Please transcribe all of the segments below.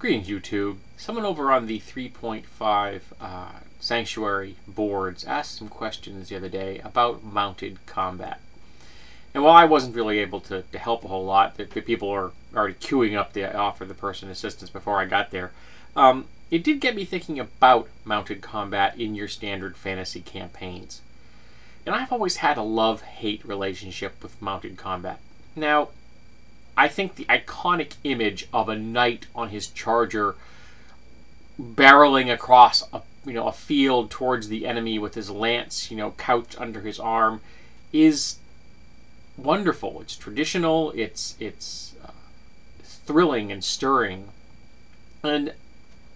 Greetings, YouTube. Someone over on the 3.5 Sanctuary boards asked some questions the other day about mounted combat. And while I wasn't really able to help a whole lot, the people are already queuing up to offer the person assistance before I got there, it did get me thinking about mounted combat in your standard fantasy campaigns. And I've always had a love-hate relationship with mounted combat. Now, I think the iconic image of a knight on his charger barreling across a field towards the enemy with his lance, couched under his arm is wonderful. It's traditional, it's thrilling and stirring. And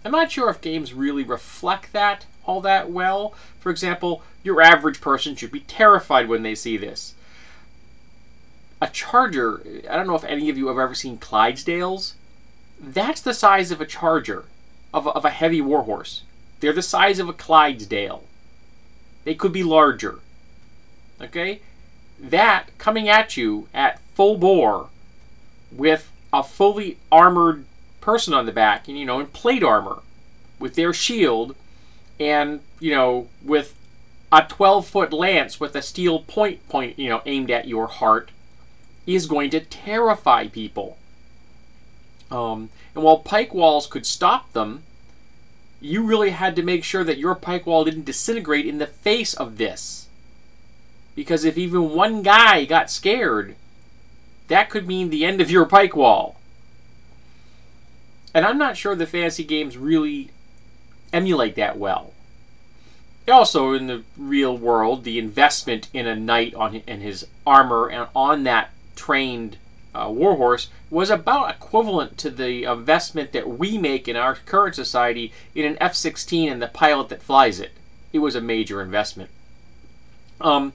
I'm not sure if games really reflect that all that well. For example, your average person should be terrified when they see this. A charger, I don't know if any of you have ever seen Clydesdales. That's the size of a charger, of a heavy warhorse. They're the size of a Clydesdale. They could be larger. Okay? That coming at you at full bore with a fully armored person on the back, and in plate armor, with their shield, and with a 12-foot lance with a steel point aimed at your heart, is going to terrify people. And while pike walls could stop them, you really had to make sure that your pike wall didn't disintegrate in the face of this. Because if even one guy got scared, that could mean the end of your pike wall. And I'm not sure the fantasy games really emulate that well. Also, in the real world, the investment in a knight in his armor and on that trained warhorse was about equivalent to the investment that we make in our current society in an F-16 and the pilot that flies it. It was a major investment. But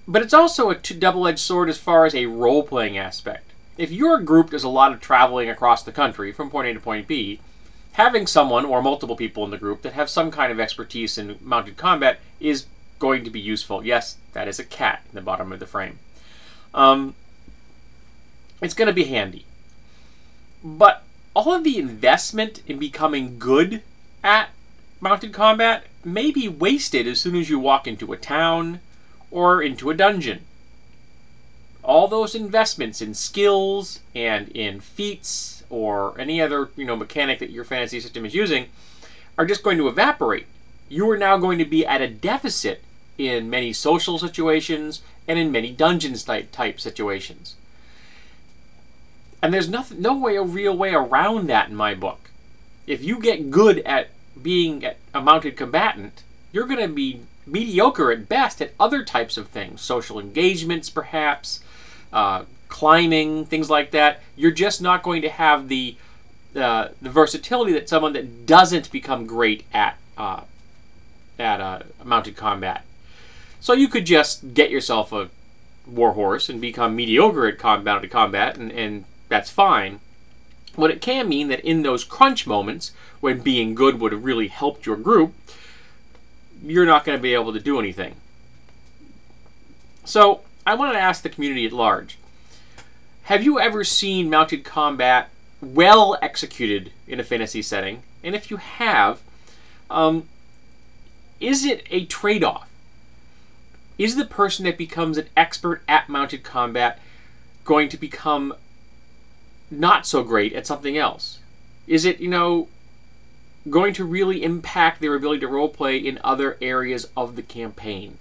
it's also a double-edged sword as far as a role-playing aspect. If your group does a lot of traveling across the country from point A to point B, having someone or multiple people in the group that have some kind of expertise in mounted combat is going to be useful. Yes, that is a cat in the bottom of the frame. It's going to be handy. But all of the investment in becoming good at mounted combat may be wasted as soon as you walk into a town or into a dungeon. All those investments in skills and in feats or any other mechanic that your fantasy system is using are just going to evaporate. You are now going to be at a deficit in many social situations and in many dungeons type situations. And there's no real way around that in my book. If you get good at being a mounted combatant, you're going to be mediocre at best at other types of things. Social engagements, perhaps, climbing, things like that. You're just not going to have the versatility that someone that doesn't become great at mounted combat. So you could just get yourself a warhorse and become mediocre at mounted combat, and that's fine. But it can mean that in those crunch moments, when being good would have really helped your group, you're not going to be able to do anything. So I wanted to ask the community at large, have you ever seen mounted combat well executed in a fantasy setting? And if you have, is it a trade-off? Is the person that becomes an expert at mounted combat going to become not so great at something else? Is it, going to really impact their ability to roleplay in other areas of the campaign?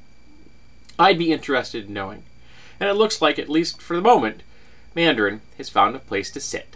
I'd be interested in knowing. And it looks like, at least for the moment, Mandarin has found a place to sit.